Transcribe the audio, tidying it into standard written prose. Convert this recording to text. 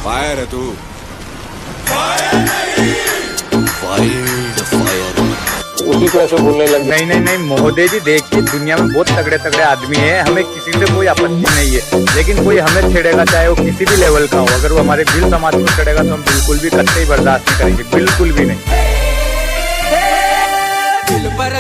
Fire है तू। उसी को ऐसे बोलने लग गया। नहीं नहीं नहीं महोदय जी, देखिए दुनिया में बहुत तगड़े तगड़े आदमी हैं, हमें किसी से कोई आपत्ति नहीं है, लेकिन कोई हमें छेड़ेगा चाहे वो किसी भी लेवल का हो, अगर वो हमारे दिल समाज को छेड़ेगा तो हम बिल्कुल भी कतई बर्दाश्त नहीं करेंगे, बिल्कुल भी नहीं। दिल पर